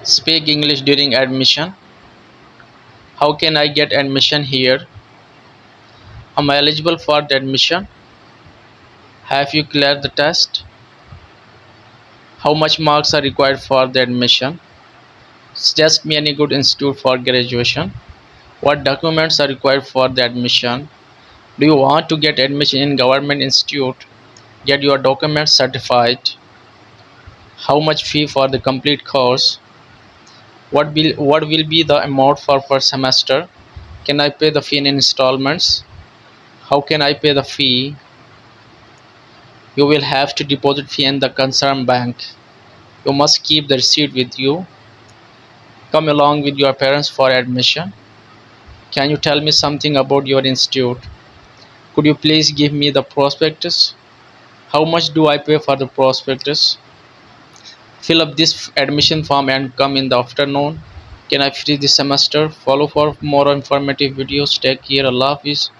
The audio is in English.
Speak English during admission. How can I get admission here? Am I eligible for the admission? Have you cleared the test? How much marks are required for the admission? Suggest me any good institute for graduation. What documents are required for the admission? Do you want to get admission in government institute? Get your documents certified. How much fee for the complete course? What will be the amount for per semester? Can I pay the fee in installments? How can I pay the fee? You will have to deposit fee in the concerned bank. You must keep the receipt with you. Come along with your parents for admission. Can you tell me something about your institute? Could you please give me the prospectus? How much do I pay for the prospectus? Fill up this admission form and come in the afternoon. Can I finish this semester? Follow for more informative videos. Take care. Allah Hafiz.